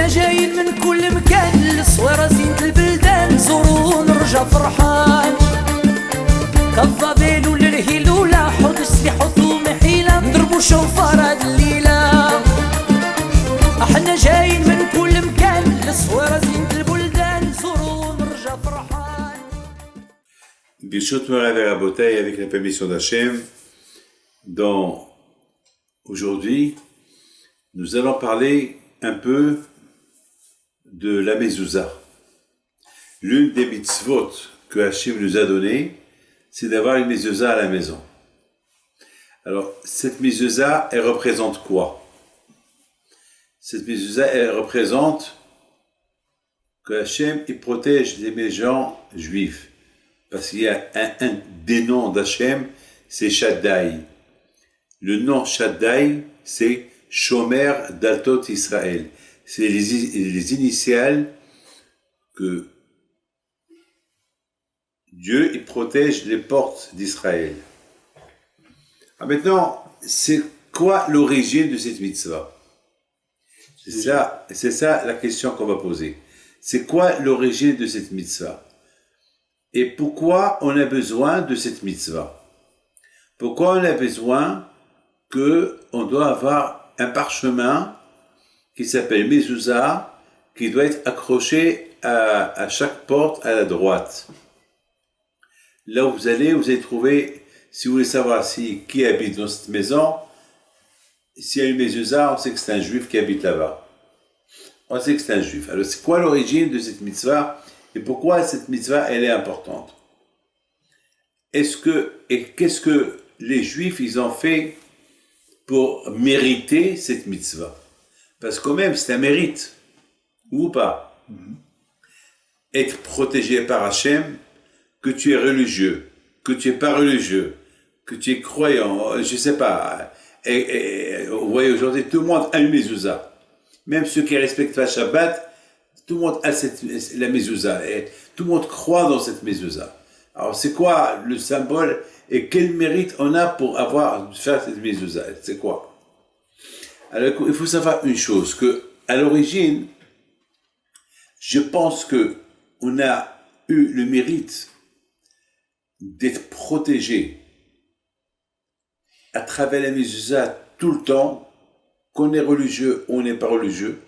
احنا جايين من كل مكان، الصويرة زينة البلدان، نزورو ونرجع فرحان. كالظبيل وللهيل ولا حوض السلاح وثوم حيلة، نضربو شوفار هاد الليلة. احنا جايين من كل مكان، الصويرة زينة البلدان، نزورو ونرجع فرحان. Birshot Morav et Rabotai, avec la permission d'Hachem, aujourd'hui, nous allons parler un peu de la mezouza. L'une des mitzvot que Hachem nous a données, c'est d'avoir une mezouza à la maison. Alors, cette mezouza, elle représente quoi? Cette mezouza, elle représente que Hachem, il protège les gens juifs. Parce qu'il y a un des noms d'Hachem, c'est Shaddai. Le nom Shaddai, c'est Shomer Daltot Israël. C'est les initiales que Dieu il protège les portes d'Israël. Maintenant, c'est quoi l'origine de cette mitzvah? C'est ça la question qu'on va poser. C'est quoi l'origine de cette mitzvah? Et pourquoi on a besoin de cette mitzvah? Pourquoi on a besoin qu'on doit avoir un parchemin qui s'appelle mezouza, qui doit être accroché à chaque porte à la droite? Là où vous allez trouver, si vous voulez savoir qui habite dans cette maison, s'il y a une mezouza, on sait que c'est un juif qui habite là-bas. On sait que c'est un juif. Alors c'est quoi l'origine de cette mitzvah? Et pourquoi cette mitzvah, elle est importante? Qu'est-ce que les Juifs, ils ont fait pour mériter cette mitzvah? Parce que quand même, c'est un mérite. Ou pas? Être protégé par Hachem, que tu es religieux, que tu es pas religieux, que tu es croyant, je sais pas. Et vous voyez aujourd'hui, tout le monde a une mezouza. Même ceux qui respectent la Shabbat, tout le monde a la mezouza, et tout le monde croit dans cette mezouza. Alors c'est quoi le symbole et quel mérite on a pour faire cette mezouza? C'est quoi? Alors il faut savoir une chose, que à l'origine, je pense que on a eu le mérite d'être protégé à travers la mezouza tout le temps, qu'on est religieux ou on n'est pas religieux.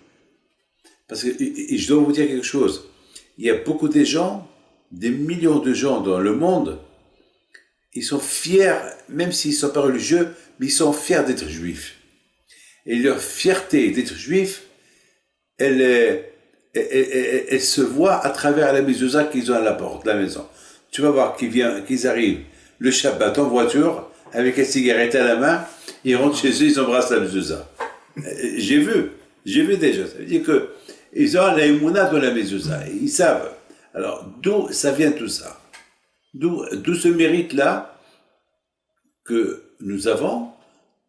Parce que, et je dois vous dire quelque chose, il y a beaucoup de gens, des millions de gens dans le monde, ils sont fiers, même s'ils ne sont pas religieux, mais ils sont fiers d'être juifs. Et leur fierté d'être juif, elle se voit à travers la mezouza qu'ils ont à la porte de la maison. Tu vas voir qu'ils arrivent le Shabbat en voiture, avec une cigarette à la main, ils rentrent chez eux, ils embrassent la mezouza. J'ai vu déjà, ça veut dire que ils ont la émouna de la mezouza, ils savent. Alors, d'où ça vient tout ça? D'où ce mérite-là que nous avons,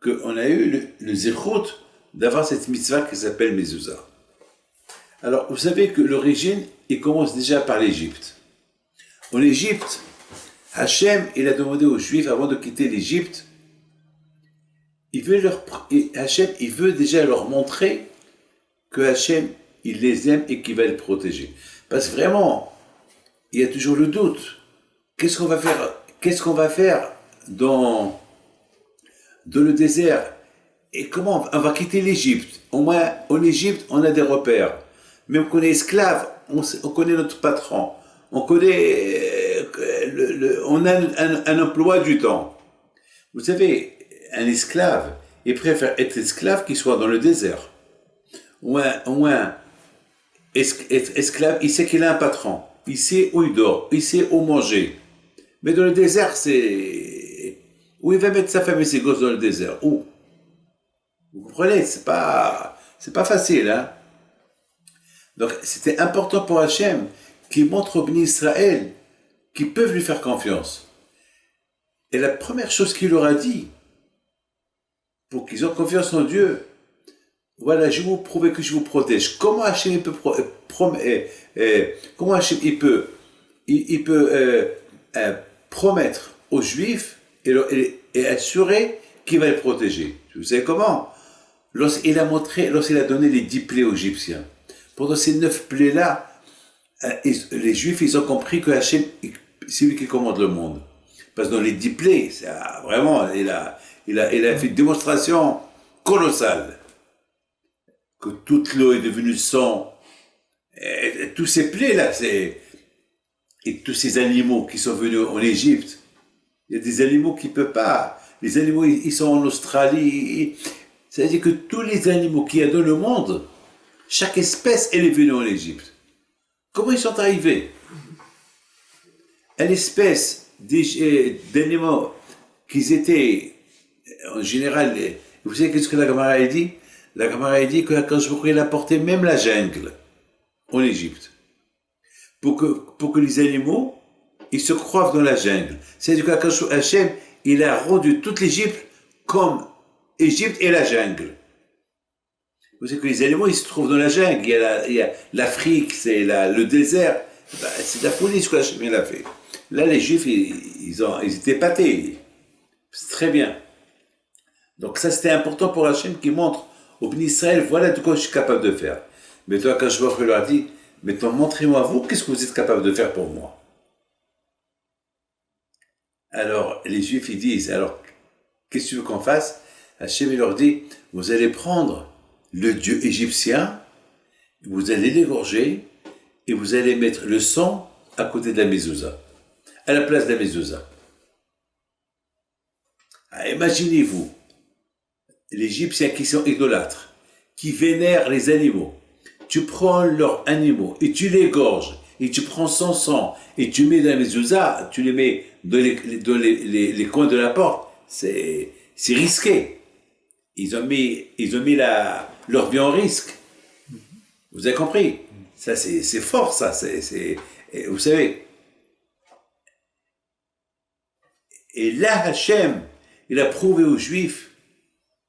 qu'on a eu le zéchout d'avoir cette mitzvah qui s'appelle mezouza. Alors, vous savez que l'origine, il commence déjà par l'Égypte. En Égypte, Hachem, il a demandé aux Juifs, avant de quitter l'Égypte, Hachem, il veut déjà leur montrer que Hachem, il les aime et qu'il va les protéger. Parce que vraiment, il y a toujours le doute. Qu'est-ce qu'on va faire dans le désert? Et comment on va quitter l'Égypte? Au moins, en Égypte, on a des repères. Même qu'on est esclave, on connaît notre patron. On connaît, on a un emploi du temps. Vous savez, un esclave, il préfère être esclave qu'il soit dans le désert. Ou un esclave, il sait qu'il a un patron, il sait où il dort, il sait où manger. Mais dans le désert, c'est où il va mettre sa femme et ses gosses dans le désert. Où? Vous comprenez? C'est pas facile, hein? Donc, c'était important pour Hachem qu'il montre au béni Israël qu'ils peuvent lui faire confiance. Et la première chose qu'il leur a dit, pour qu'ils ont confiance en Dieu, voilà, je vais vous prouver que je vous protège. Comment Hachem peut promettre aux Juifs et assurer qu'il va les protéger? Vous savez comment? Lorsqu'il a donné les 10 plaies aux Égyptiens. pendant ces 9 plaies-là, les Juifs, ils ont compris que Hachem, c'est lui qui commande le monde. Parce que dans les 10 plaies, vraiment, il a fait une démonstration colossale. Que toute l'eau est devenue sang. Et tous ces plaies-là, et tous ces animaux qui sont venus en Égypte, il y a des animaux qui ne peuvent pas. Les animaux, ils sont en Australie. C'est-à-dire que tous les animaux qu'il y a dans le monde, chaque espèce, elle est venue en Égypte. Comment ils sont arrivés? Une espèce d'animaux qui étaient, en général, vous savez qu'est-ce que la Gemara a dit? La Gemara a dit que quand je il a porté même la jungle en Égypte. Pour que les animaux, ils se croivent dans la jungle. C'est-à-dire que Hachem, il a rendu toute l'Égypte comme Égypte et la jungle. Vous savez que les animaux, ils se trouvent dans la jungle. Il y a l'Afrique, c'est le désert. C'est de la folie ce que Hachem a fait. Là, les Juifs, ils étaient épatés. C'est très bien. Donc ça, c'était important pour Hachem qui montre au Béni Israël, voilà de quoi je suis capable de faire. Mais toi, quand je vois qu'il leur a dit, maintenant, montrez-moi vous, qu'est-ce que vous êtes capable de faire pour moi? Alors, les Juifs, ils disent, alors, qu'est-ce que tu veux qu'on fasse? Hachem, il leur dit, vous allez prendre le dieu égyptien, vous allez l'égorger, et vous allez mettre le sang à côté de la mezouza, à la place de la mezouza. Ah, imaginez-vous, les Égyptiens qui sont idolâtres, qui vénèrent les animaux, tu prends leurs animaux et tu les égorges, et tu prends son sang, et tu mets dans la mezouza, tu les mets dans les coins de la porte, c'est risqué. Ils ont mis leur vie en risque. Vous avez compris? Ça, c'est fort, ça. Vous savez. Et là, Hachem, il a prouvé aux Juifs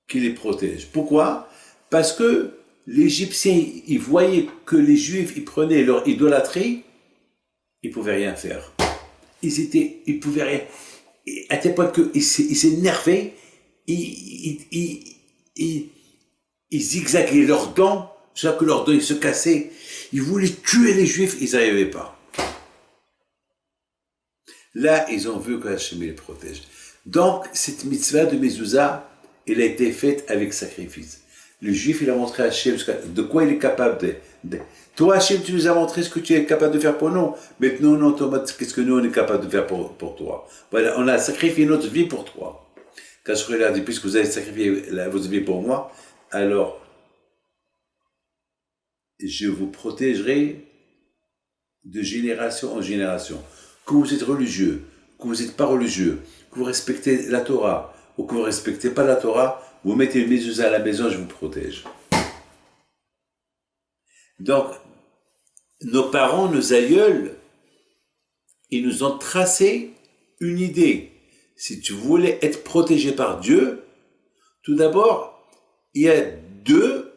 qu'il les protège. Pourquoi? Parce que les Égyptiens, ils voyaient que les Juifs, ils prenaient leur idolâtrie, ils ne pouvaient rien faire. Ils pouvaient rien. À tel point qu'ils s'énervaient, ils zigzaguaient leurs dents, jusqu'à que leurs dents se cassaient. Ils voulaient tuer les Juifs, ils n'arrivaient pas. Là, ils ont vu que Hachem les protège. Donc, cette mitzvah de mezouza, elle a été faite avec sacrifice. Le Juif, il a montré à Hachem de quoi il est capable de. Toi, Hachem, tu nous as montré ce que tu es capable de faire pour nous. Maintenant, non, qu'est-ce que nous, on est capable de faire pour toi? Voilà, on a sacrifié notre vie pour toi. Quand je regarde, puisque vous avez sacrifié votre vie pour moi, alors, je vous protégerai de génération en génération. Que vous êtes religieux, que vous n'êtes pas religieux, que vous respectez la Torah, ou que vous ne respectez pas la Torah, vous mettez une mezouza à la maison, je vous protège. Donc, nos parents, nos aïeuls, ils nous ont tracé une idée. Si tu voulais être protégé par Dieu, tout d'abord, il y a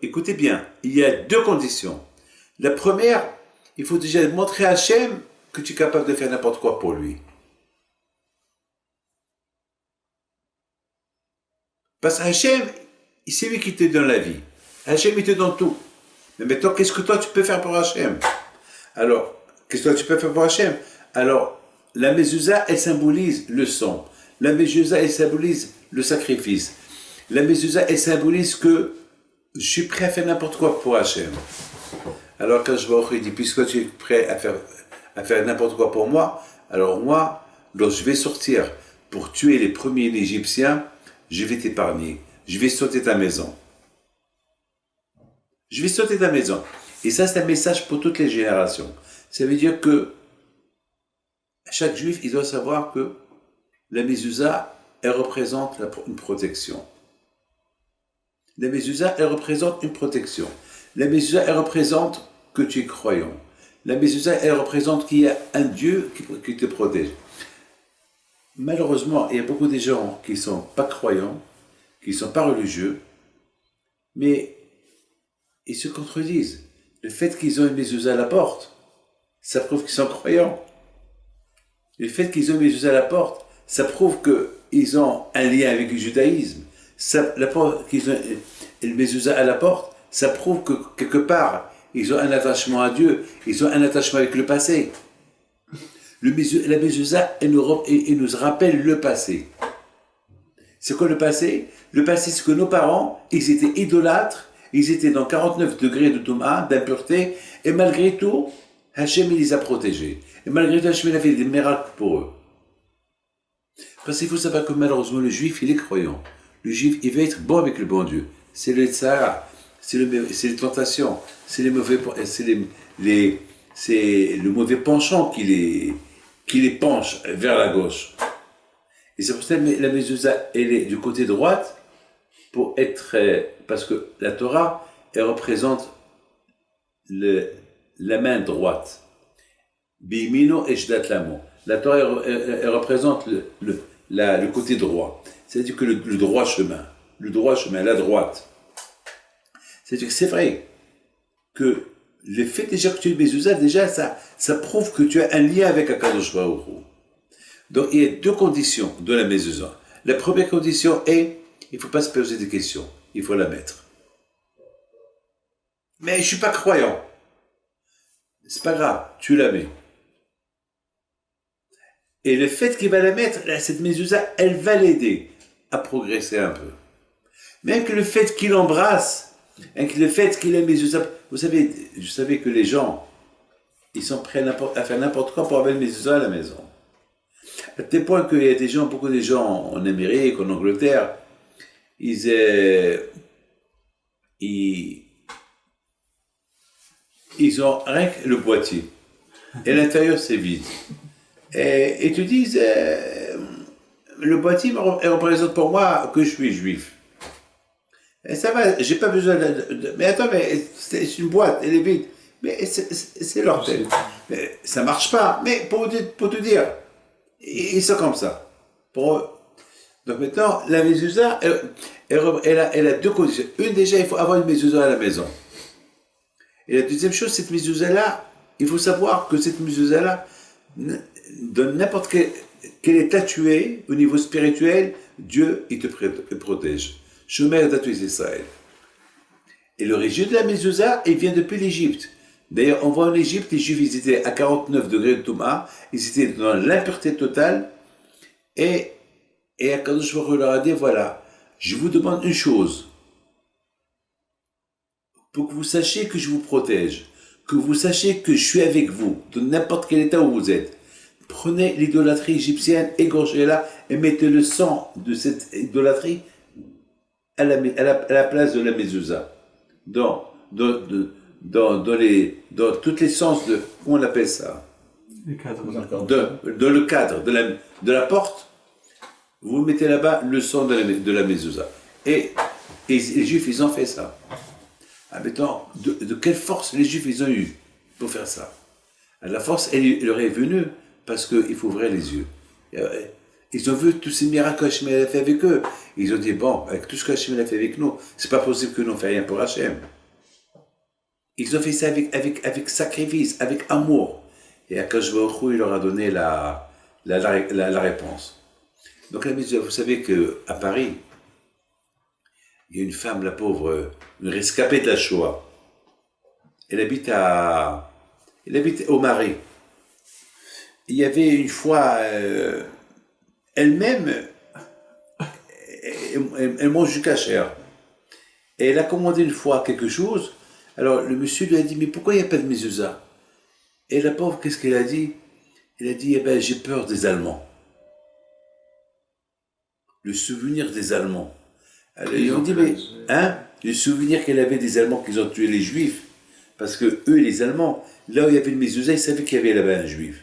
écoutez bien, il y a 2 conditions. La première, il faut déjà montrer à Hachem que tu es capable de faire n'importe quoi pour lui. Parce que Hachem, c'est lui qui te donne la vie. Hachem, il te donne tout. Mais maintenant, qu'est-ce que toi, tu peux faire pour Hachem? Alors, qu'est-ce que toi, tu peux faire pour Hachem? Alors, la mezouza, elle symbolise le sang. La mezouza, elle symbolise le sacrifice. La mezouza, elle symbolise que je suis prêt à faire n'importe quoi pour Hachem. Alors, quand je vois, il dit, puisque tu es prêt à faire n'importe quoi pour moi, alors moi, lorsque je vais sortir pour tuer les premiers Égyptiens, je vais t'épargner. Je vais sauter ta maison. Je vais sauter ta maison. Et ça, c'est un message pour toutes les générations. Ça veut dire que chaque juif, il doit savoir que la mezouza, elle représente une protection. La mezouza, elle représente une protection. La mezouza, elle représente que tu es croyant. La mezouza, elle représente qu'il y a un Dieu qui te protège. Malheureusement, il y a beaucoup de gens qui ne sont pas croyants, qui ne sont pas religieux, mais ils se contredisent. Le fait qu'ils ont une mezouza à la porte, ça prouve qu'ils sont croyants. Le fait qu'ils ont une mezouza à la porte, ça prouve qu'ils ont un lien avec le judaïsme. Qu'ils ont une mezouza à la porte, ça prouve que quelque part, ils ont un attachement à Dieu, ils ont un attachement avec le passé. La mezouza, elle nous rappelle le passé. C'est quoi le passé? Le passé, c'est que nos parents, ils étaient idolâtres, ils étaient dans 49 degrés de Touma, d'impureté, et malgré tout, Hachem, il les a protégés. Et malgré tout, Hachem, il a fait des miracles pour eux. Parce qu'il faut savoir que malheureusement, le juif, il est croyant. Le juif, il va être bon avec le bon Dieu. C'est le tzara, c'est les tentations, c'est le mauvais penchant qui les penche vers la gauche. Et c'est pour ça que la mezouza, elle est du côté droite, parce que la Torah, elle représente la main droite. Bimino et Shdat Lamo. La Torah, elle représente le côté droit. C'est-à-dire que le droit chemin. Le droit chemin, la droite. C'est-à-dire que c'est vrai que le fait déjà que tu es mezouza, déjà, ça prouve que tu as un lien avec Akadosh Baruch Hu. Donc, il y a deux conditions de la mezouza. La première condition est, il ne faut pas se poser des questions. Il faut la mettre. Mais je ne suis pas croyant. C'est pas grave, tu la mets. Et le fait qu'il va la mettre, cette mezouza, elle va l'aider à progresser un peu. Même que le fait qu'il embrasse, que le fait qu'il ait mezouza, vous savez que les gens, ils sont prêts à faire n'importe quoi pour avoir une mezouza à la maison. À tel point qu'il y a beaucoup de gens en Amérique, en Angleterre, ils ont rien que le boîtier. Et l'intérieur, c'est vide. Et tu dis, le boîtier représente pour moi que je suis juif. Et ça va, j'ai pas besoin mais attends, mais c'est une boîte, elle est vide. Mais c'est leur tête. Mais ça marche pas. Mais pour te dire, ils sont comme ça. Pour eux. Donc maintenant, la mezouza, elle a deux conditions. Une, déjà, il faut avoir une mezouza à la maison. Et la deuxième chose, cette mezouza-là, il faut savoir que cette mezouza-là, dans n'importe quel état tu es, au niveau spirituel, Dieu, il te protège. Shomer d'Atus Israël. Et l'origine de la mezouza, elle vient depuis l'Égypte. D'ailleurs, on voit en Égypte, les Juifs, ils étaient à 49 degrés de Touma, ils étaient dans l'impureté totale, et Akadosh Baruch Hu leur a dit, voilà, je vous demande une chose, pour que vous sachiez que je vous protège, que vous sachiez que je suis avec vous, dans n'importe quel état où vous êtes. Prenez l'idolâtrie égyptienne, égorgez-la, et mettez le sang de cette idolâtrie à la place de la mezouza. Dans tous les sens de, comment on appelle ça? Dans le cadre de la porte, vous mettez là-bas le sang de la mezouza. Et les Juifs, ils ont fait ça. Ah, maintenant, de quelle force les Juifs, ils ont eu pour faire ça? La force, elle leur est venue parce qu'il faut ouvrir les yeux. Ils ont vu tous ces miracles qu'Hachem a fait avec eux. Ils ont dit, bon, avec tout ce qu'Hachem a fait avec nous, c'est pas possible que nous ne fassions rien pour Hachem. Ils ont fait ça avec sacrifice, avec amour. Et Akadosh Baruch Hu, il leur a donné la réponse. Donc la mezouza, vous savez qu'à Paris, il y a une femme, la pauvre, une rescapée de la Shoah. Elle habite au Marais. Il y avait une fois, elle-même, elle mange du kasher. Et elle a commandé une fois quelque chose. Alors le monsieur lui a dit, mais pourquoi il n'y a pas de mezouza? Et la pauvre, qu'est-ce qu'elle a dit? Elle a dit, eh ben, j'ai peur des Allemands. Le souvenir des Allemands. Alors, ils ont dit, mais, le souvenir qu'elle avait des Allemands qui ont tué les Juifs. Parce que eux, les Allemands, là où il y avait une mezouza, ils savaient qu'il y avait là-bas un Juif.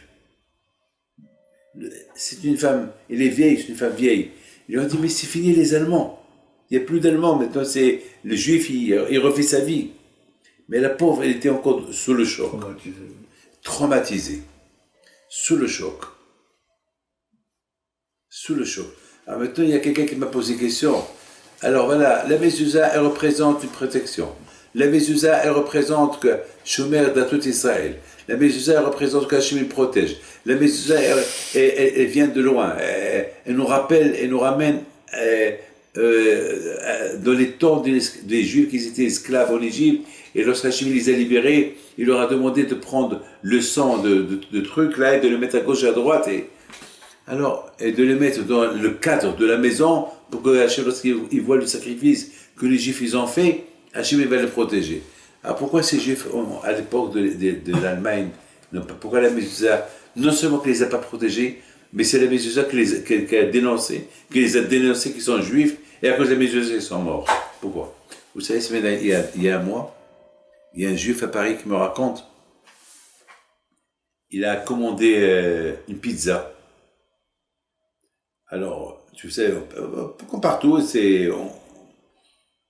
C'est une femme, elle est vieille, c'est une femme vieille. Ils lui ont dit, mais c'est fini les Allemands. Il n'y a plus d'Allemands, maintenant c'est le Juif, il refait sa vie. Mais la pauvre, elle était encore sous le choc. Traumatisée. Sous le choc. Sous le choc. Alors maintenant, il y a quelqu'un qui m'a posé question. Alors voilà, la mezouza, elle représente une protection. La mezouza, elle représente que Shomer d'Atout Israël. La mezouza, elle représente qu'Hachem il protège. La mezouza, elle vient de loin. Elle nous rappelle, elle nous ramène dans les temps des Juifs qui étaient esclaves en Égypte. Et lorsque Hachem les a libérés, il leur a demandé de prendre le sang de trucs là et de le mettre à gauche et à droite. Et de les mettre dans le cadre de la maison pour que Hachem, lorsqu'il voit le sacrifice que les Juifs ils ont fait, Hachem va les protéger. Alors pourquoi ces Juifs, à l'époque de l'Allemagne, pourquoi la Mezouza, non seulement qu'elle les a pas protégés, mais c'est la Mezouza qui les a dénoncés, qu'ils sont Juifs, et à cause de la Mezouza, ils sont morts. Pourquoi? Vous savez, il y a un mois, il y a un Juif à Paris qui me raconte, il a commandé une pizza. Alors, tu sais, comme partout, il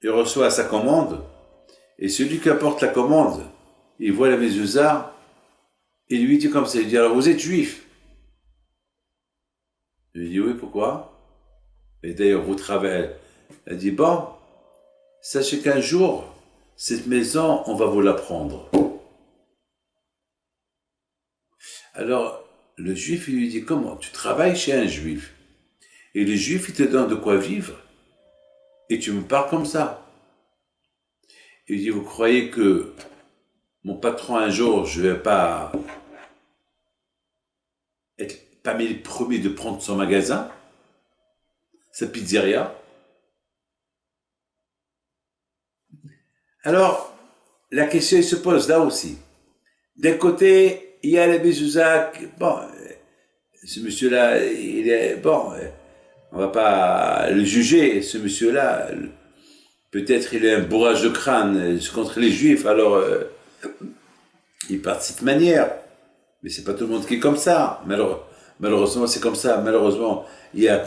reçoit sa commande, et celui qui apporte la commande, il voit la mezouza, il lui dit comme ça, il dit, alors vous êtes juif? Il lui dit, oui, pourquoi? Et d'ailleurs, vous travaillez. Elle dit, bon, sachez qu'un jour, cette maison, on va vous la prendre. Alors, le juif, il lui dit, comment? Tu travailles chez un juif, et le juif, il te donne de quoi vivre, et tu me parles comme ça. Il dit, vous croyez que mon patron, un jour, je vais pas être parmi les premiers de prendre son magasin, sa pizzeria? Alors, la question se pose là aussi. D'un côté, il y a la mezouza, bon, ce monsieur-là, il est, bon, on va pas le juger, ce monsieur-là, peut-être il a un bourrage de crâne contre les Juifs, alors il part de cette manière. Mais c'est pas tout le monde qui est comme ça. Malheureusement, c'est comme ça. Malheureusement, il y a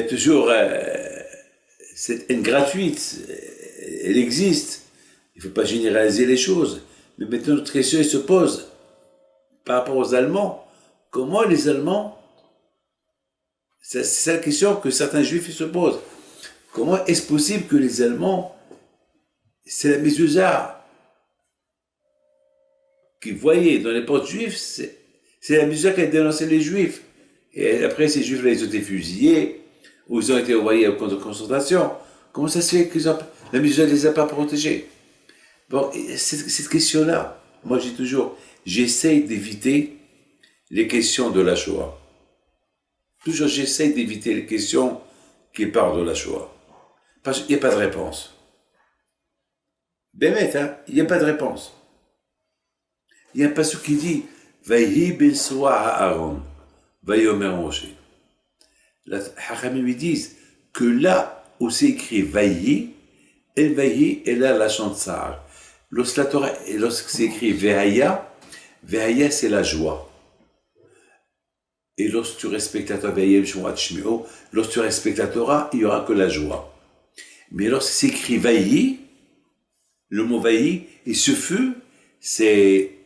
toujours cette haine gratuite. Elle existe. Il ne faut pas généraliser les choses. Mais maintenant, notre question se pose par rapport aux Allemands. Comment les Allemands, c'est la question que certains Juifs se posent. Comment est-ce possible que les Allemands, c'est la mezouza qu'ils voyaient dans les portes juives, c'est la mezouza qui a dénoncé les Juifs. Et après, ces Juifs-là, ils ont été fusillés, ou ils ont été envoyés au camp de concentration. Comment ça se fait que la mezouza ne les a pas protégés? Bon, cette question-là, moi je dis toujours, j'essaye d'éviter les questions de la Shoah. Toujours, j'essaye d'éviter les questions qui parlent de la Shoah. Parce qu'il n'y a pas de réponse. Bémet, hein, il n'y a pas de réponse. Il y a un passage qui dit Vaïhi ben soa Aaron, Vaïomer Moshe. Les Hachamim lui disent que là où c'est écrit Vaïhi, El Vaïhi est là la chantsar. Lorsque c'est écrit Vehaya, Vehaya c'est la joie. Et lorsque tu respectes la Torah, lorsque tu respectes la Torah, il n'y aura que la joie. Mais lorsque c'est écrit Vaïhi, le mot Vaïhi, et ce feu, c'est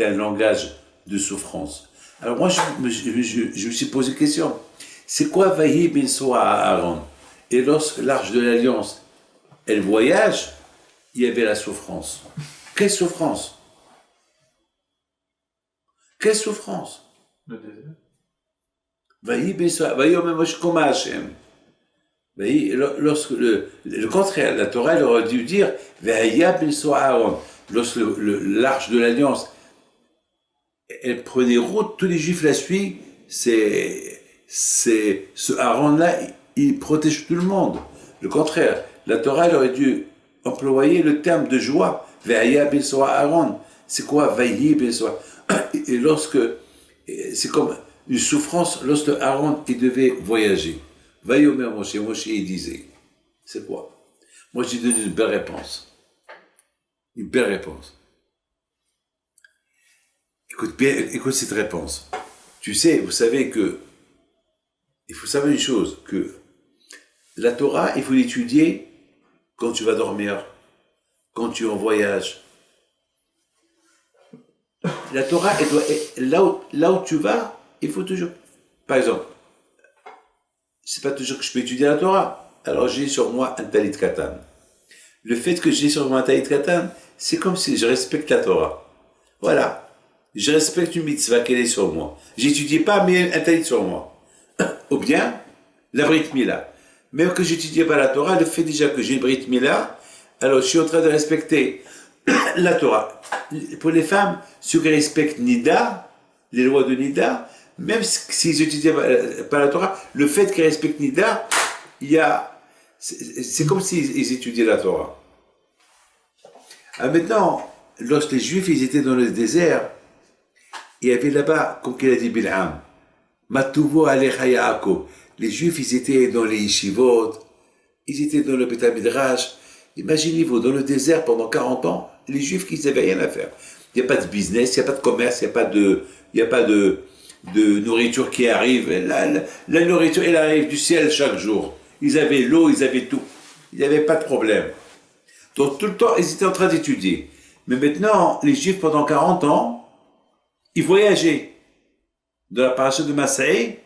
un langage de souffrance. Alors moi, je me suis posé une question. C'est quoi Vaïhi ben soa Aaron? Et lorsque l'arche de l'Alliance, elle voyage, il y avait la souffrance. Quelle souffrance? Quelle souffrance? Le désert. Vaïhi ben soa, Vaïhi omer Moshe koma Hashem. Lorsque le contraire, la Torah elle aurait dû dire Vehaya ben soa Aaron. Lorsque l'arche de l'Alliance, elle prenait route, tous les Juifs la suivent, ce Aaron-là, il protège tout le monde. Le contraire, la Torah elle aurait dû employer le terme de joie. Vehaya ben soa Aaron. C'est quoi Vaïhi ben soa? Et lorsque, c'est comme une souffrance, lorsque Aaron il devait voyager. Vaïomer Moshe, Moshe il disait, c'est quoi? Moi j'ai donné une belle réponse. Une belle réponse. Écoute bien, écoute cette réponse. Tu sais, vous savez que, il faut savoir une chose, que la Torah, il faut l'étudier quand tu vas dormir, quand tu es en voyage. La Torah, là où tu vas, il faut toujours. Par exemple, c'est pas toujours que je peux étudier la Torah. Alors j'ai sur moi un talit katan. Le fait que j'ai sur moi un talit katan, c'est comme si je respecte la Torah. Voilà. Je respecte une mitzvah qu'elle est sur moi. J'étudie pas, mais un talit sur moi. Ou bien, la Brit Mila. Même que j'étudiais pas la Torah, le fait déjà que j'ai une Brit Mila, alors je suis en train de respecter la Torah. Pour les femmes, ceux qui respectent Nida, les lois de Nida, même s'ils étudiaient pas la Torah, le fait qu'ils respectent Nida, c'est comme s'ils étudiaient la Torah. Alors maintenant, lorsque les Juifs ils étaient dans le désert, il y avait là-bas, comme qu'il a dit Bilham, Matuvo Alecha Yaakov. Les Juifs, ils étaient dans les yeshivot, ils étaient dans le Beth Midrash. Imaginez-vous, dans le désert pendant 40 ans, les Juifs, ils n'avaient rien à faire. Il n'y a pas de business, il n'y a pas de commerce, il n'y a pas de nourriture qui arrive. La nourriture, elle arrive du ciel chaque jour. Ils avaient l'eau, ils avaient tout. Il n'y avait pas de problème. Donc tout le temps, ils étaient en train d'étudier. Mais maintenant, les Juifs, pendant 40 ans, ils voyageaient. Dans la paracha de Massaï,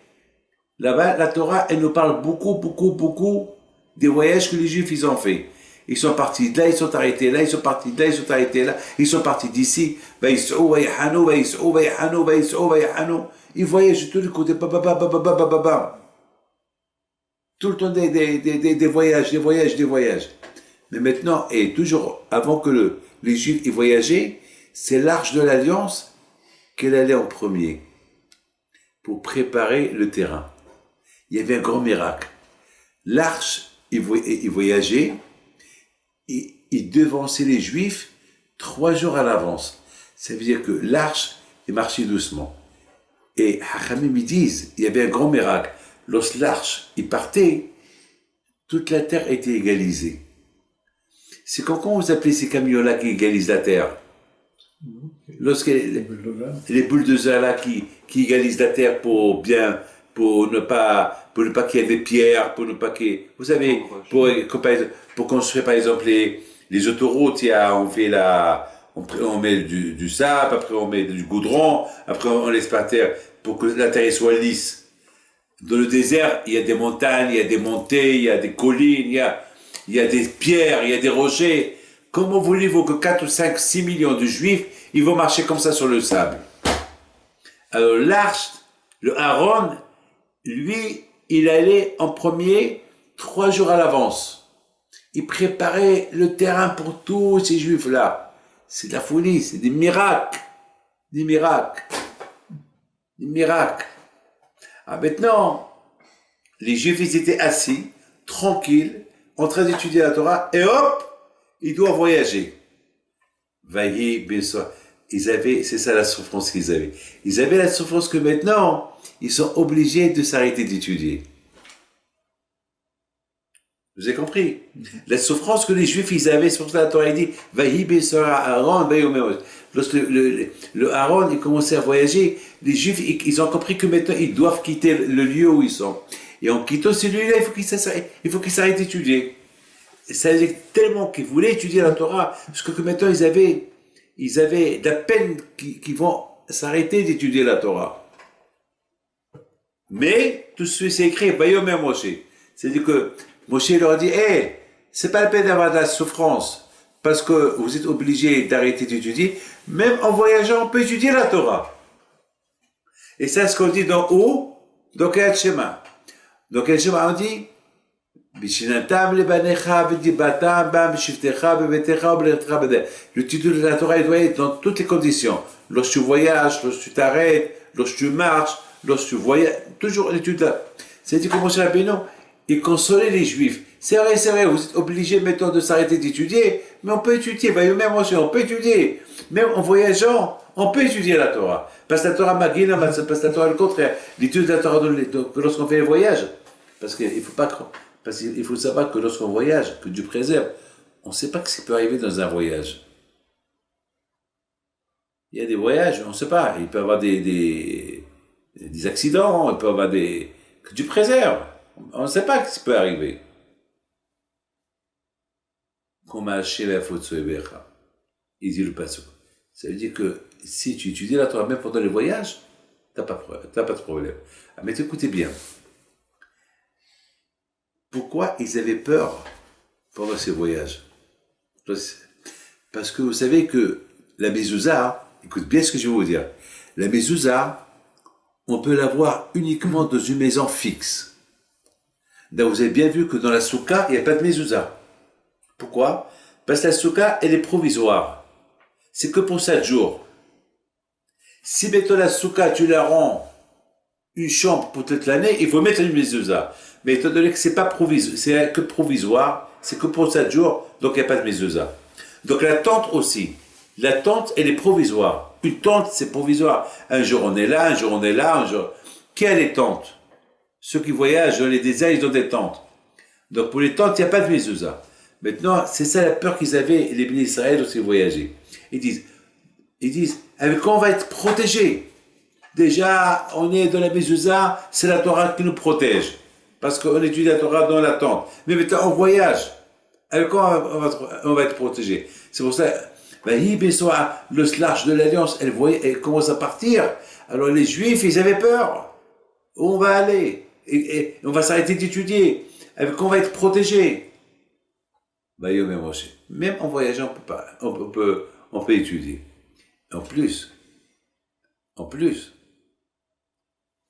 là-bas, la Torah, elle nous parle beaucoup des voyages que les Juifs, ils ont fait. Ils sont partis de là, ils sont arrêtés là, ils sont partis de là, ils sont arrêtés là, ils sont partis d'ici. Ils voyagent de tous les côtés. Tout le temps des voyages. Mais maintenant, et toujours avant que les Juifs ils voyageaient, c'est l'Arche de l'Alliance qu'elle allait en premier pour préparer le terrain. Il y avait un grand miracle. L'arche, il voyageait, il devançait les Juifs 3 jours à l'avance. Ça veut dire que l'arche, il marchait doucement. Et Hachamim, ils disent, il y avait un grand miracle. Lorsque l'arche, il partait, toute la terre était égalisée. C'est quand vous appelez ces camions-là qui égalisent la terre? Lorsque les bulldozers là qui égalisent la terre pour ne pas qu'il y ait des pierres, pour ne pas qu'il y ait, vous savez, pour construire par exemple les autoroutes, on met du sable, après on met du goudron, après on laisse par terre pour que la terre soit lisse. Dans le désert, il y a des montagnes, il y a des montées, il y a des collines, il y a des pierres, il y a des rochers. Comment voulez-vous que 4 ou 5, 6 millions de Juifs, ils vont marcher comme ça sur le sable? Alors l'arche, le Aaron, lui, il allait en premier 3 jours à l'avance. Il préparait le terrain pour tous ces Juifs-là. C'est de la folie, c'est des miracles. Ah, maintenant, les Juifs, ils étaient assis, tranquilles, en train d'étudier la Torah, et hop, ils doivent voyager. C'est ça la souffrance qu'ils avaient. Ils avaient la souffrance que maintenant, ils sont obligés de s'arrêter d'étudier. Vous avez compris? La souffrance que les Juifs, ils avaient, c'est pour ça que la Torah dit, lorsque le Aaron, il commençait à voyager, les Juifs, ils ont compris que maintenant, ils doivent quitter le lieu où ils sont. Et en quittant celui-là, il faut qu'ils s'arrêtent d'étudier. Ça veut dire tellement qu'ils voulaient étudier la Torah, parce que maintenant, ils avaient de la peine qu'ils vont s'arrêter d'étudier la Torah. Mais, tout ce qui c'est écrit, Vayomer Moshe. C'est-à-dire que Moshe leur a dit, c'est pas la peine d'avoir de la souffrance, parce que vous êtes obligés d'arrêter d'étudier, même en voyageant, on peut étudier la Torah. Et ça, ce qu'on dit dans où? Dans Kriyat Shema. Dans Kriyat Shema, on dit, le titre de la Torah, il doit être dans toutes les conditions. Lorsque tu voyages, lorsque tu t'arrêtes, lorsque tu marches, lorsque tu voyages, toujours l'étude là. C'est-à-dire que Moshe Rabbeinu, il consolait les Juifs. C'est vrai, vous êtes obligés maintenant de s'arrêter d'étudier, mais on peut étudier, on peut étudier. Même en voyageant, on peut étudier la Torah. Parce que la Torah Magina, parce que la Torah le contraire. L'étude de la Torah lorsqu'on fait les voyages. Parce qu'il faut savoir que lorsqu'on voyage, que Dieu préserve, on ne sait pas ce qui peut arriver dans un voyage. Il y a des voyages, on ne sait pas. Il peut y avoir des accidents, il peut y avoir que Dieu préserve. On ne sait pas ce qui peut arriver. Il dit le pasuk. Ça veut dire que si tu étudies la Torah même pendant les voyages, tu n'as pas de problème. Ah, mais écoutez bien. Pourquoi ils avaient peur pendant ces voyages? Parce que vous savez que la mezouza, écoute bien ce que je vais vous dire, la mezouza, on peut l'avoir uniquement dans une maison fixe. Donc vous avez bien vu que dans la souka, il n'y a pas de mezouza. Pourquoi? Parce que la souka, elle est provisoire. C'est que pour 7 jours. Si mettons la souka, tu la rends une chambre pour toute l'année, il faut mettre une mezouza. Mais étant donné que c'est pas provisoire, c'est que provisoire, c'est que pour 7 jours, donc il n'y a pas de mezouza. Donc la tente aussi. La tente, elle est provisoire. Une tente, c'est provisoire. Un jour on est là, un jour on est là, un jour... Qui a les tentes? Ceux qui voyagent dans les déserts, ils ont des tentes. Donc pour les tentes, il n'y a pas de mezouza. Maintenant, c'est ça la peur qu'ils avaient, les bénis Israël, lorsqu'ils voyageaient. Ils disent, avec quoi on va être protégés? Déjà, on est dans la mezouza, c'est la Torah qui nous protège. Parce qu'on étudie la Torah dans la tente. Mais maintenant, on voyage. Avec quoi on va être protégé? C'est pour ça, le l'arche de l'Alliance, elle commence à partir. Alors les Juifs, ils avaient peur. Où on va aller? Et on va s'arrêter d'étudier. Avec quoi on va être protégé? Même en voyageant, on peut étudier. En plus,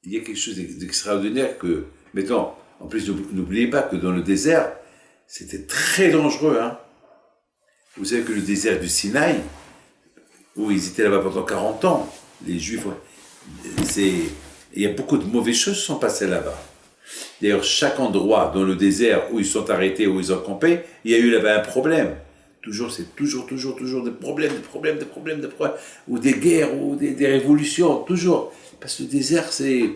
il y a quelque chose d'extraordinaire que, mettons, en plus, n'oubliez pas que dans le désert, c'était très dangereux, hein. Vous savez que le désert du Sinaï, où ils étaient là-bas pendant 40 ans, les Juifs, il y a beaucoup de mauvaises choses qui sont passées là-bas. D'ailleurs, chaque endroit dans le désert où ils sont arrêtés, où ils ont campé, il y a eu là-bas un problème. C'est toujours des problèmes, ou des guerres, ou des révolutions, toujours. Parce que le désert, c'est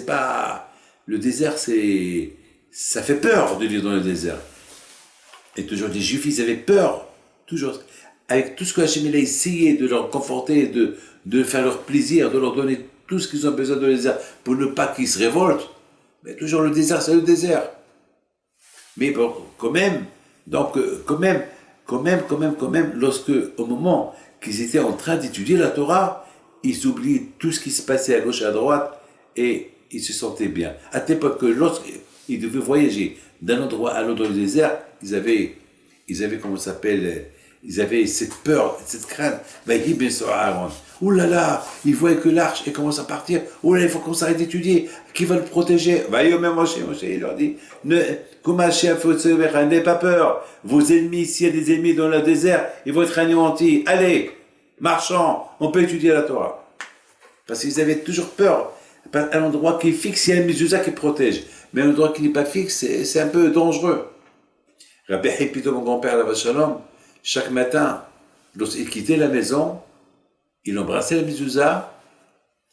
pas... Le désert, ça fait peur de vivre dans le désert. Et toujours, les Juifs, ils avaient peur, toujours. Avec tout ce que Hachem a essayé de leur conforter, de faire leur plaisir, de leur donner tout ce qu'ils ont besoin dans le désert, pour ne pas qu'ils se révoltent. Mais toujours le désert, c'est le désert. Mais bon, quand même, lorsque, au moment qu'ils étaient en train d'étudier la Torah, ils oubliaient tout ce qui se passait à gauche et à droite, et ils se sentaient bien. À telle époque que lorsqu'ils devaient voyager d'un endroit à l'autre du désert, ils avaient comment ça s'appelle, ils avaient cette peur, cette crainte. Ouh là là, ils voyaient que l'arche et commence à partir. Ouh là, il faut qu'on s'arrête d'étudier. Qui va le protéger? Moshe, il leur dit, n'aie pas peur. Vos ennemis, s'il y a des ennemis dans le désert, ils vont être anéantis. Allez, marchons, on peut étudier la Torah. Parce qu'ils avaient toujours peur. Un endroit qui est fixe, il y a un mezouza qui protège. Mais un endroit qui n'est pas fixe, c'est un peu dangereux. Rabbi Hipito, mon grand-père, la Shalom, chaque matin, lorsqu'il quittait la maison, il embrassait la mezouza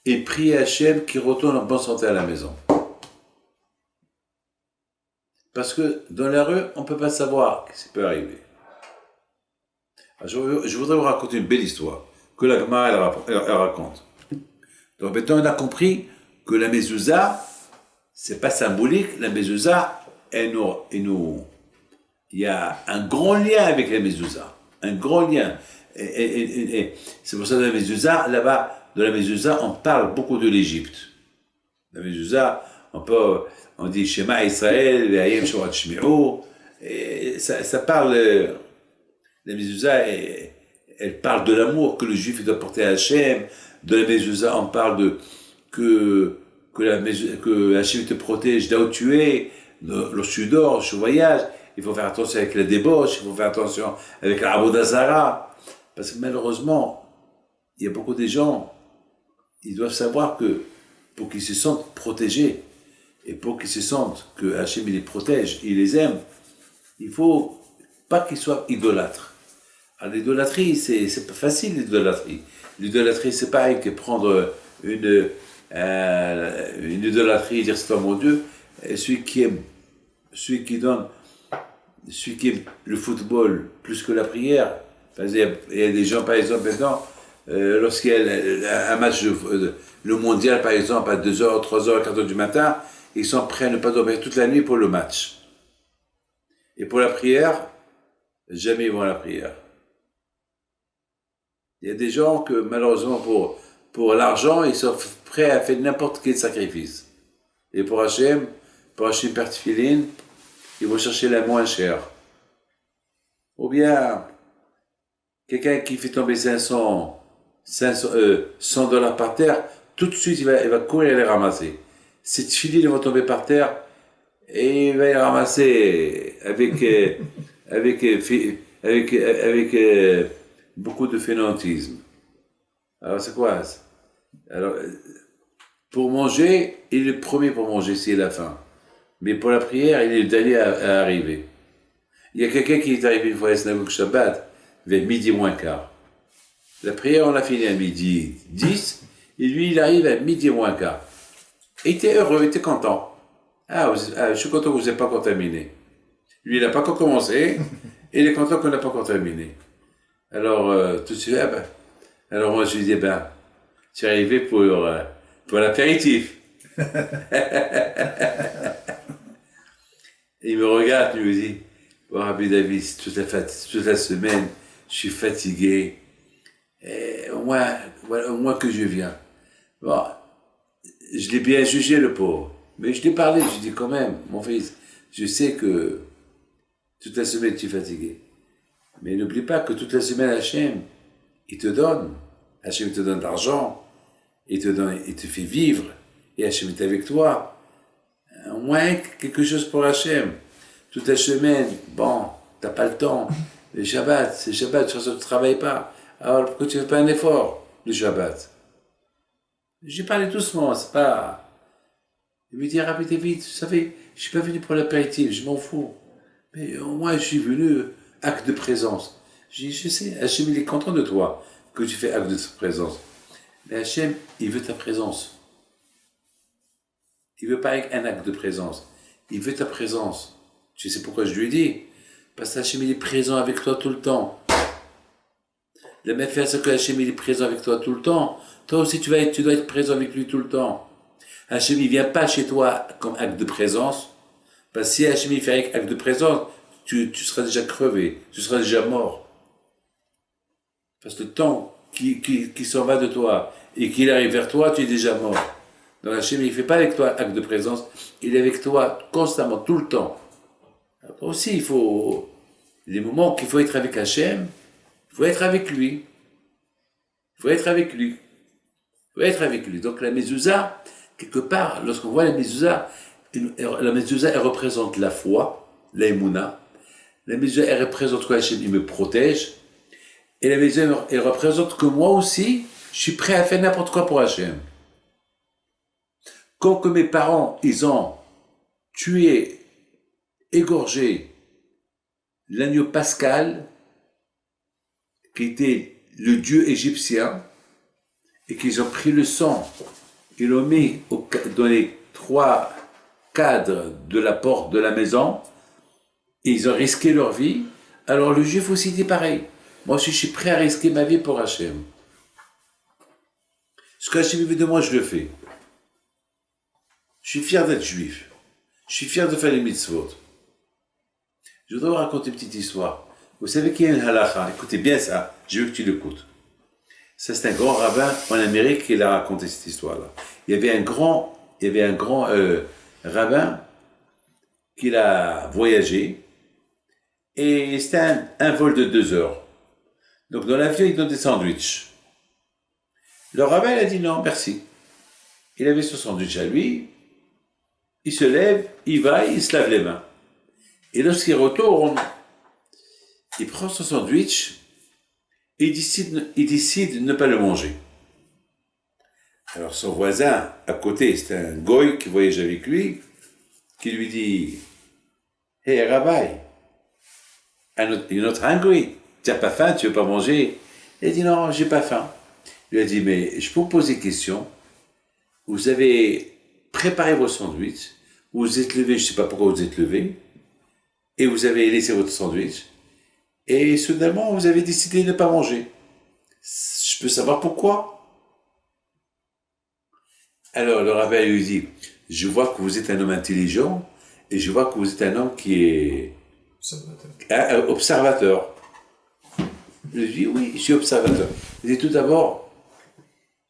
et priait Hachem qu'il retourne en bonne santé à la maison. Parce que dans la rue, on ne peut pas savoir ce qui peut arriver. Alors, je voudrais vous raconter une belle histoire que la Gemara elle raconte. Donc maintenant, on a compris que la mezouza, c'est pas symbolique. La mezouza, il y a un grand lien avec la mezouza. Un grand lien. Et c'est pour ça que la mezouza, là-bas, de la mezouza, on parle beaucoup de l'Égypte. La mezouza, on dit Shema Israël, Ve'ayem Shorat Shmi'u, et ça parle, la mezouza, elle parle de l'amour que le juif doit porter à Hachem. De la mezouza, on parle que Hachem te protège là où tu es, lorsque tu dors, lorsque tu voyages. Il faut faire attention avec la débauche, il faut faire attention avec la Avodah Zara. Parce que malheureusement, il y a beaucoup de gens, ils doivent savoir que pour qu'ils se sentent protégés, et pour qu'ils se sentent que Hachem les protège, il les aime, il faut pas qu'ils soient idolâtres. Alors l'idolâtrie, c'est pas facile l'idolâtrie. L'idolâtrie, c'est pareil que prendre une idolâtrie et dire c'est toi mon Dieu. Et celui qui aime le football plus que la prière. Il y a des gens, par exemple, maintenant, lorsqu'il y a un match, le mondial, par exemple, à 2h, 3h, 4h du matin, ils sont prêts à ne pas dormir toute la nuit pour le match. Et pour la prière, jamais ils vont à la prière. Il y a des gens que, malheureusement, pour l'argent, ils sont prêts à faire n'importe quel sacrifice. Et pour acheter une paire de filines, ils vont chercher la moins chère. Ou bien, quelqu'un qui fait tomber $100 par terre, tout de suite, il va courir et les ramasser. Cette filine va tomber par terre, et il va les ramasser avec beaucoup de fainéantisme. Alors c'est quoi ça? Alors, pour manger, il est le premier pour manger s'il a faim. Mais pour la prière, il est le dernier à arriver. Il y a quelqu'un qui est arrivé une fois à la synagogue Shabbat, vers midi moins quart. La prière, on l'a fini à midi 10, et lui, il arrive à midi moins quart. Il était heureux, il était content. Je suis content que vous n'ayez pas contaminé. Lui, il n'a pas encore commencé, et il est content qu'on n'a pas contaminé. Alors, tout de suite, alors moi, je lui dis, tu es arrivé pour l'apéritif. Il me regarde, il me dit, bon, Rabbi David, toute la semaine, je suis fatigué. Et au moins que je viens. Bon, je l'ai bien jugé, le pauvre. Mais je l'ai parlé, je lui ai dit quand même, mon fils, je sais que toute la semaine tu es fatigué. Mais n'oublie pas que toute la semaine, Hachem, il te donne. Hachem te donne de l'argent, il te fait vivre, et Hachem est avec toi. Au moins quelque chose pour Hachem. Toute la semaine, bon, t'as pas le temps. Le Shabbat, c'est Shabbat, de toute façon tu ne travailles pas. Alors pourquoi tu ne fais pas un effort, le Shabbat? J'ai parlé doucement, c'est pas... Il me dit, Rabbi David, vous savez, je suis pas venu pour l'apéritif, je m'en fous. Mais au moins je suis venu, acte de présence. Je dis, je sais, Hachem il est content de toi, que tu fais acte de présence. Mais Hachem, il veut ta présence. Il veut pas un acte de présence. Il veut ta présence. Tu sais pourquoi je lui ai dit? Parce que Hachem il est présent avec toi tout le temps. De la même façon que Hachem il est présent avec toi tout le temps, toi aussi tu dois être présent avec lui tout le temps. Hachem il vient pas chez toi comme acte de présence, parce que si Hachem il fait acte de présence, tu seras déjà crevé, tu seras déjà mort. Parce que le temps qui s'en va de toi et qu'il arrive vers toi, tu es déjà mort. Donc Hachem il fait pas avec toi acte de présence, il est avec toi constamment, tout le temps. Alors aussi il faut les moments qu'il faut être avec Hachem. Il faut être avec lui. Il faut être avec lui. Il faut être avec lui. Donc la mezouza, quelque part, lorsqu'on voit la mezouza, elle représente la foi, la émouna. La mezouza, elle représente que Hachem, il me protège. Et la mezouza, elle représente que moi aussi, je suis prêt à faire n'importe quoi pour Hachem. Quand que mes parents, ils ont tué, égorgé l'agneau pascal, qui était le dieu égyptien, et qu'ils ont pris le sang, ils l'ont mis dans les 3 cadres de la porte de la maison, et ils ont risqué leur vie. Alors le juif aussi dit pareil. Moi aussi je suis prêt à risquer ma vie pour Hachem. Ce qu'Hachem veut de moi, je le fais. Je suis fier d'être juif. Je suis fier de faire les mitzvot. Je voudrais vous raconter une petite histoire. Vous savez qu'il y a une halakha, écoutez bien ça, je veux que tu l'écoutes. Ça, c'est un grand rabbin en Amérique qui a raconté cette histoire-là. Il y avait un grand rabbin qui a voyagé, et c'était un vol de 2 heures. Donc dans l'avion, il donne des sandwichs. Le rabbin il a dit non, merci. Il avait son sandwich à lui, il se lève, il va, il se lave les mains. Et lorsqu'il retourne, il prend son sandwich et il décide de ne pas le manger. Alors son voisin à côté, c'était un goy qui voyage avec lui, qui lui dit « Hey Rabbi, you're not hungry? Tu n'as pas faim, tu ne veux pas manger ?» Il a dit « Non, j'ai pas faim. » Il lui a dit « Mais je peux vous poser une question? Vous avez préparé vos sandwichs, vous vous êtes levé, je ne sais pas pourquoi vous êtes levé, et vous avez laissé votre sandwich, et soudainement, vous avez décidé de ne pas manger. Je peux savoir pourquoi? Alors, le rabbin lui dit, je vois que vous êtes un homme intelligent, et je vois que vous êtes un homme qui est observateur. Je lui dis, oui, je suis observateur. Il dit, tout d'abord,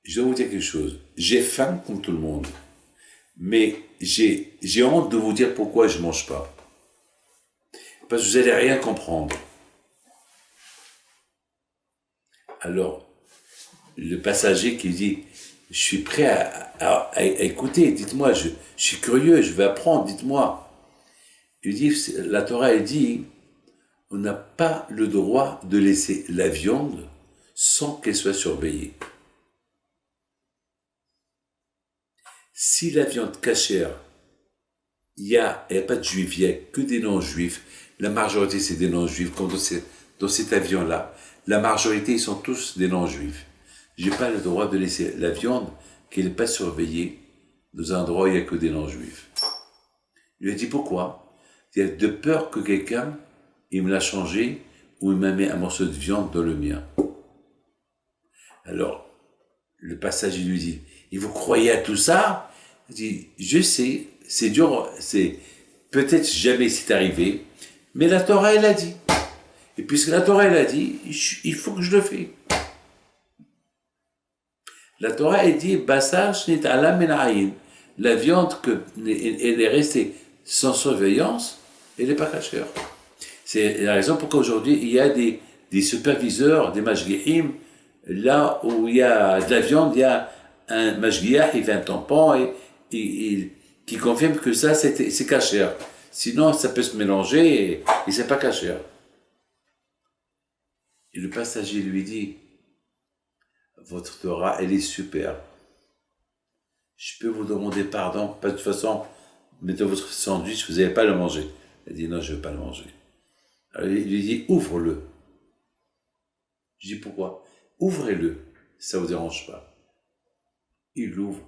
je dois vous dire quelque chose. J'ai faim comme tout le monde, mais j'ai honte de vous dire pourquoi je ne mange pas. Parce que vous n'allez rien comprendre. Alors, le passager qui dit, je suis prêt à écouter, dites-moi, je suis curieux, je veux apprendre, dites-moi. Il dit, la Torah, elle dit, on n'a pas le droit de laisser la viande sans qu'elle soit surveillée. Si la viande cachère, il n'y a pas de juifs, il n'y a que des non-juifs. La majorité, c'est des non-juifs. Comme dans cet avion-là, la majorité, ils sont tous des non-juifs. Je n'ai pas le droit de laisser la viande qui n'est pas surveillée dans un endroit où il n'y a que des non-juifs. Il lui a dit pourquoi? Il y a de peur que quelqu'un, il me l'a changé ou il m'a mis un morceau de viande dans le mien. Alors, le passager lui dit, et vous croyez à tout ça? Il dit, je sais, c'est dur, c'est peut-être jamais c'est arrivé, mais la Torah, elle a dit. Et puisque la Torah, elle a dit, il faut que je le fais. La Torah, elle dit, Basar shnit ala menaïn. La viande, elle est restée sans surveillance, elle n'est pas cachère. C'est la raison pourquoi aujourd'hui, il y a des superviseurs, des mashgi'im, là où il y a de la viande, il y a un mashgiach, il fait un tampon et qui confirme que ça, c'est cachère. Sinon, ça peut se mélanger et c'est pas cachère. Et le passager lui dit, votre Torah, elle est super. Je peux vous demander pardon, de toute façon, mettez votre sandwich, vous n'allez pas le manger. Elle dit, non, je ne veux pas le manger. Alors, il lui dit, ouvre-le. Je dis, pourquoi? Ouvrez-le, ça ne vous dérange pas. Il l'ouvre.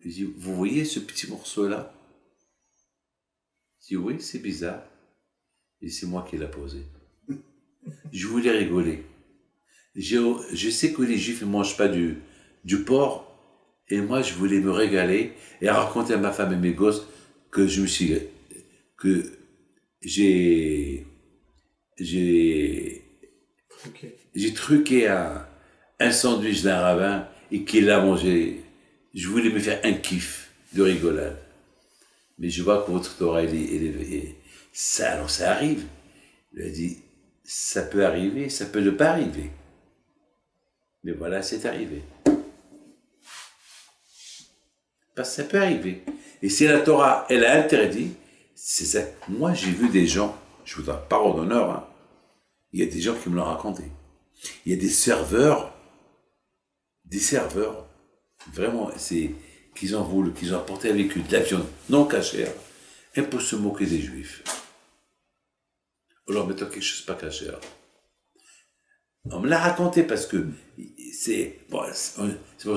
Il dit, vous voyez ce petit morceau-là? Je dis, oui, c'est bizarre. Et c'est moi qui l'ai posé. Je voulais rigoler. Je sais que les Juifs ne mangent pas du porc, et moi, je voulais me régaler et raconter à ma femme et mes gosses que j'ai truqué un sandwich d'un rabbin et qu'il l'a mangé. Je voulais me faire un kiff de rigolade. Mais je vois que votre Torah, ça arrive. Il a dit, ça peut arriver, ça peut ne pas arriver. Mais voilà, c'est arrivé. Parce que ça peut arriver. Et si la Torah, elle a interdit, c'est ça. Moi, j'ai vu des gens, je vous donne parole d'honneur, hein, il y a des gens qui me l'ont raconté. Il y a des serveurs, vraiment, qu'ils ont apporté avec eux de la viande non cachère, et pour se moquer des Juifs. Alors, mettons quelque chose pas cachère. On me l'a raconté parce que c'est pour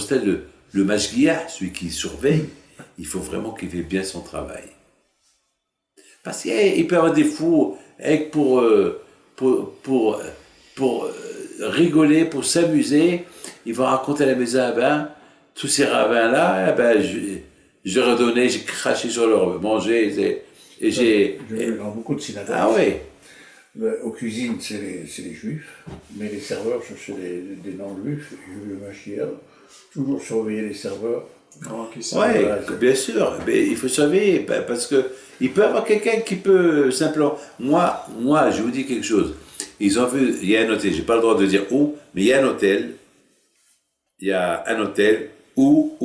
ça le mashgiach, celui qui surveille, il faut vraiment qu'il fait bien son travail. Parce qu'il peut y avoir des fous pour rigoler, pour s'amuser. Il va raconter à la maison, tous ces rabbins-là, je leur ai donné, j'ai craché sur leur manger. Et j'ai. Dans beaucoup de synagogues. Ah oui. Aux cuisines, c'est les juifs, mais les serveurs, c'est des non-juifs. Le machia, toujours surveiller les serveurs. Oui, bien sûr. Mais il faut surveiller, parce qu'il peut y avoir quelqu'un qui peut simplement. Moi, je vous dis quelque chose. Ils ont vu, il y a un hôtel, je n'ai pas le droit de dire où, mais il y a un hôtel. Il y a un hôtel où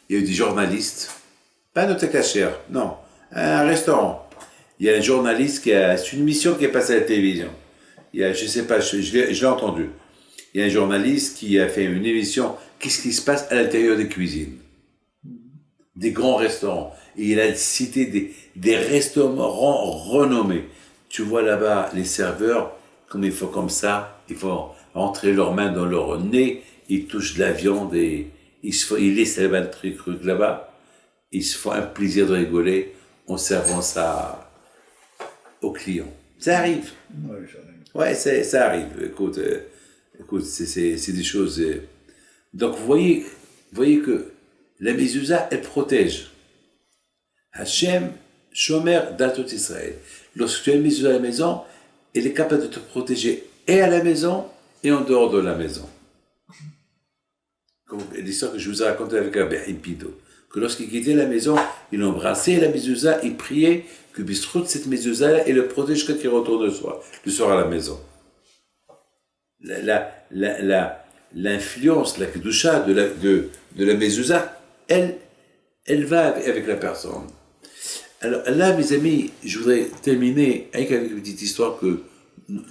il y a des journalistes. Pas un hôtel cachère, non. Un restaurant. Il y a un journaliste c'est une émission qui est passée à la télévision. Il y a, je sais pas, je l'ai entendu. Il y a un journaliste qui a fait une émission, qu'est-ce qui se passe à l'intérieur des cuisines? Des grands restaurants. Et il a cité des restaurants renommés. Tu vois là-bas, les serveurs, comme il faut comme ça, il faut entrer leurs mains dans leur nez, ils touchent de la viande et ils laissent là-bas le truc là-bas. Ils se font un plaisir de rigoler en servant ça aux clients. Ça arrive. Ouais, ça arrive. Écoute, c'est des choses. Donc, vous voyez que la mezouza, elle protège. Hachem, Shomer, Datot Israël. Lorsque tu as une mezouza à la maison, elle est capable de te protéger et à la maison et en dehors de la maison. Comme l'histoire que je vous ai racontée avec Abraham Pido. Que lorsqu'il quittait la maison, il embrassait la mezouza, il priait que Bistrout, cette mezouza-là, et le protège quand il retourne le soir à la maison. L'influence, la kedusha de la mezouza, elle va avec la personne. Alors là, mes amis, je voudrais terminer avec une petite histoire que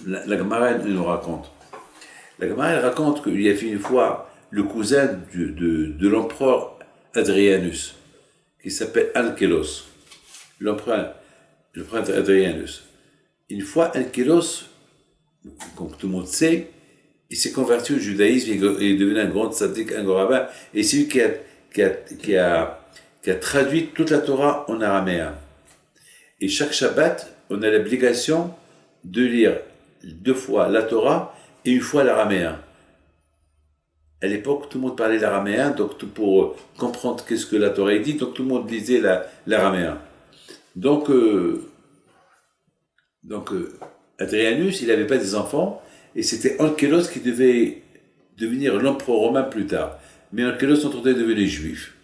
la Gemara nous raconte. La Gemara elle raconte qu'il y a fait une fois le cousin de l'empereur Adrianus, qui s'appelle Ankelos. L'empereur Adrianus. Une fois, Ankelos, comme tout le monde sait, il s'est converti au judaïsme, il est devenu un grand tzaddik, un grand rabbin, et c'est lui qui a traduit toute la Torah en araméen. Et chaque Shabbat, on a l'obligation de lire 2 fois la Torah et 1 fois l'araméen. À l'époque, tout le monde parlait l'araméen, donc pour comprendre qu'est-ce que la Torah dit, donc tout le monde lisait l'araméen. Donc Adrianus, il n'avait pas des enfants, et c'était Ankelos qui devait devenir l'empereur romain plus tard. Mais Ankelos entendait devenir juif.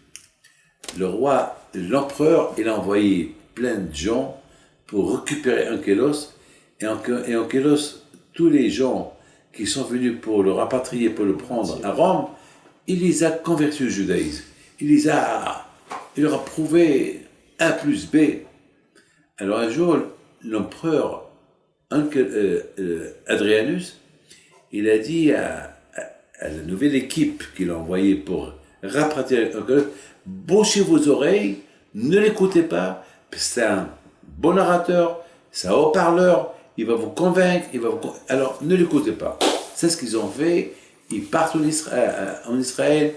L'empereur, il a envoyé plein de gens pour récupérer Ankelos, et Ankelos, tous les gens qui sont venus pour le rapatrier, pour le prendre à Rome, il les a convertis au judaïsme. Il leur a prouvé A plus B. Alors un jour, l'empereur Adrianus, il a dit à la nouvelle équipe qu'il a envoyée pour rapatrier Ankelos, bouchez vos oreilles, ne l'écoutez pas, c'est un bon orateur, c'est un haut-parleur, il va vous convaincre, alors ne l'écoutez pas. C'est ce qu'ils ont fait, ils partent en Israël,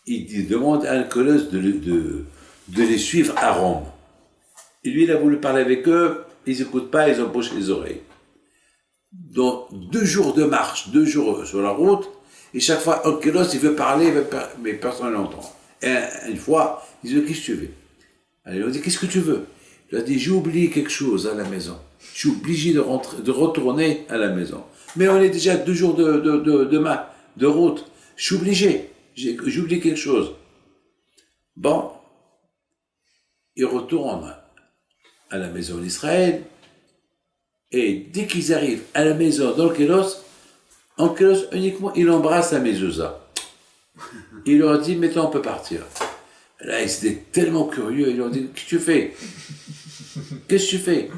ils demandent à Ankelos de les suivre à Rome. Et lui, il a voulu parler avec eux, ils n'écoutent pas, ils ont bouché les oreilles. Donc 2 jours de marche, 2 jours sur la route, et chaque fois, Ankelos, il veut parler, mais personne ne l'entend. Et une fois, ils disent, qu'est-ce que tu veux? Alors, ils ont dit, qu'est-ce que tu veux? Il a dit, j'ai oublié quelque chose à la maison. Je suis obligé de retourner à la maison. Mais on est déjà 2 jours de route. Je suis obligé. J'ai oublié quelque chose. Bon. Ils retournent à la maison d'Israël. Et dès qu'ils arrivent à la maison d'Ankelos, Ankelos uniquement, il embrasse la mezouza. Il leur dit, maintenant on peut partir. Là, ils étaient tellement curieux, ils leur ont dit, qu'est-ce que tu fais? Qu'est-ce que tu fais?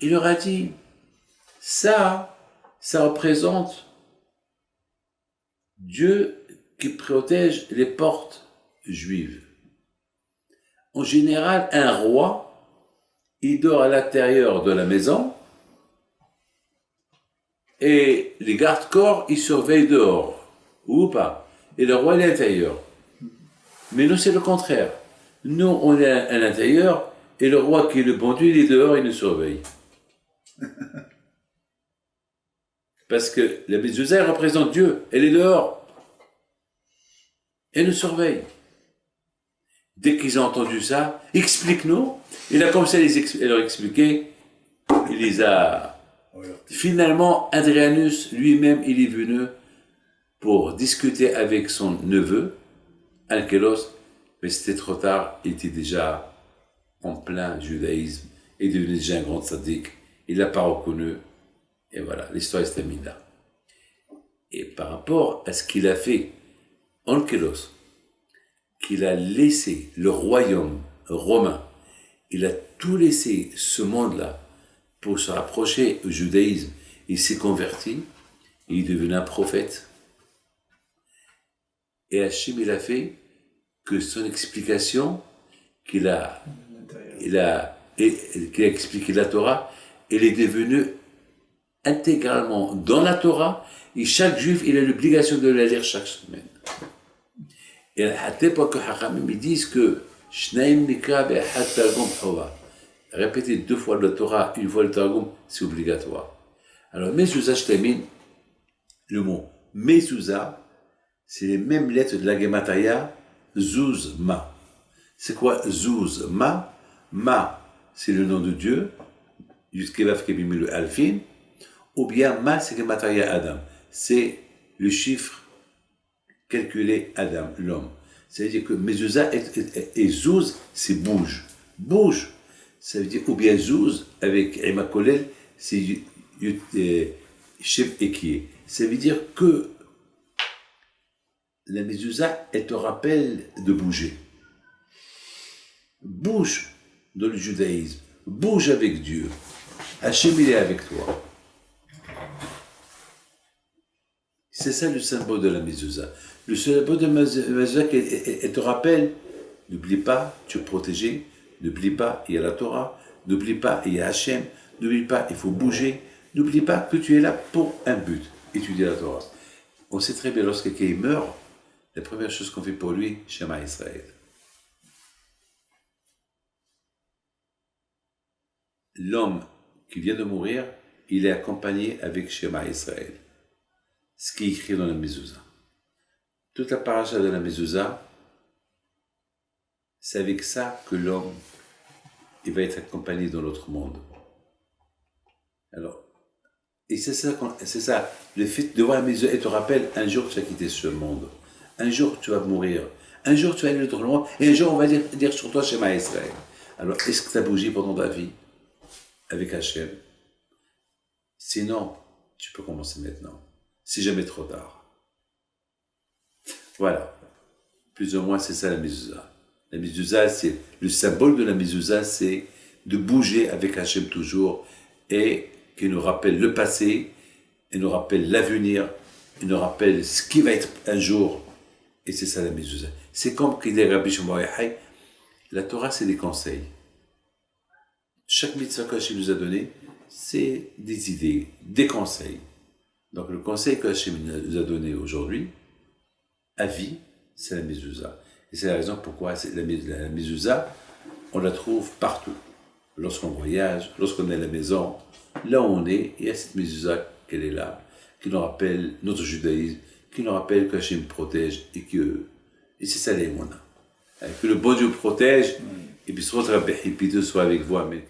Il leur a dit, ça représente Dieu qui protège les portes juives. En général, un roi, il dort à l'intérieur de la maison, et les gardes-corps, ils surveillent dehors, ou pas. Et le roi est à l'intérieur. Mais nous, c'est le contraire. Nous, on est à l'intérieur, et le roi qui est le bon Dieu, il est dehors, il nous surveille. Parce que la mezouza représente Dieu, elle est dehors. Elle nous surveille. Dès qu'ils ont entendu ça, explique-nous. Il a commencé à leur expliquer. Il les a... Finalement, Adrianus lui-même, il est venu pour discuter avec son neveu, Ankelos, mais c'était trop tard, il était déjà en plein judaïsme, il est devenu déjà un grand tzaddik, il ne l'a pas reconnu, et voilà, l'histoire se termine là. Et par rapport à ce qu'il a fait, Ankelos, qu'il a laissé le royaume romain, il a tout laissé ce monde-là pour se rapprocher au judaïsme. Il s'est converti, il est devenu un prophète. Et Hachem, il a fait que son explication, qu'il a expliqué la Torah, elle est devenue intégralement dans la Torah, et chaque juif, il a l'obligation de la lire chaque semaine. Et à l'époque, ils disent que répéter 2 fois le Torah, 1 fois le Targum, c'est obligatoire. Alors, mezouza, je termine. Le mot mezouza, c'est les mêmes lettres de la Gematria, Zuz Ma. C'est quoi Zuz Ma? Ma, c'est le nom de Dieu, Yudkevav Kebimilu Alfin, ou bien Ma, c'est Gematria Adam. C'est le chiffre calculé Adam, l'homme. C'est-à-dire que mezouza et Zuz, c'est bouge. Bouge. Ça veut dire, ou bien Zouz, avec Ema Kolel, c'est Chef Ekié. Ça veut dire que la mezouza, elle te rappelle de bouger. Bouge. dans le judaïsme. Bouge avec Dieu. Hachem, il est avec toi. C'est ça le symbole de la mezouza. Le symbole de la mezouza, elle te rappelle, n'oublie pas, tu es protégé, n'oublie pas, il y a la Torah, n'oublie pas, il y a Hachem, n'oublie pas, il faut bouger, n'oublie pas que tu es là pour un but, étudier la Torah. On sait très bien, lorsque quelqu'un meurt, la première chose qu'on fait pour lui, Shema Israël. L'homme qui vient de mourir, il est accompagné avec Shema Israël. Ce qui est écrit dans la mezouza. Toute la paracha de la mezouza, c'est avec ça que l'homme il va être accompagné dans l'autre monde. Alors, et c'est ça, le fait de voir la mezouza, elle te rappelle, un jour tu vas quitter ce monde, un jour tu vas mourir, un jour tu vas aller dans l'autre monde, et un jour on va dire sur toi Shema Israël. Alors, est-ce que tu as bougé pendant ta vie avec Hachem? Sinon, tu peux commencer maintenant. C'est jamais trop tard. Voilà. Plus ou moins, c'est ça la mezouza. La mezouza, c'est le symbole de la mezouza, c'est de bouger avec Hachem toujours et qui nous rappelle le passé, et nous rappelle l'avenir, et nous rappelle ce qui va être un jour. Et c'est ça la mezouza. C'est comme qu'il dit Rabbi Shimon Bar Yochai, la Torah, c'est des conseils. Chaque mitzvah qu'Hachem nous a donné, c'est des idées, des conseils. Donc le conseil que Hachem nous a donné aujourd'hui, à vie, c'est la mezouza. Et c'est la raison pourquoi la mezouza, on la trouve partout. Lorsqu'on voyage, lorsqu'on est à la maison, là où on est, il y a cette mezouza qu'elle est là, qui nous rappelle notre judaïsme, qui nous rappelle que Hachem protège et c'est ça les mona. Que le bon Dieu protège et puis soit avec vous, Amen.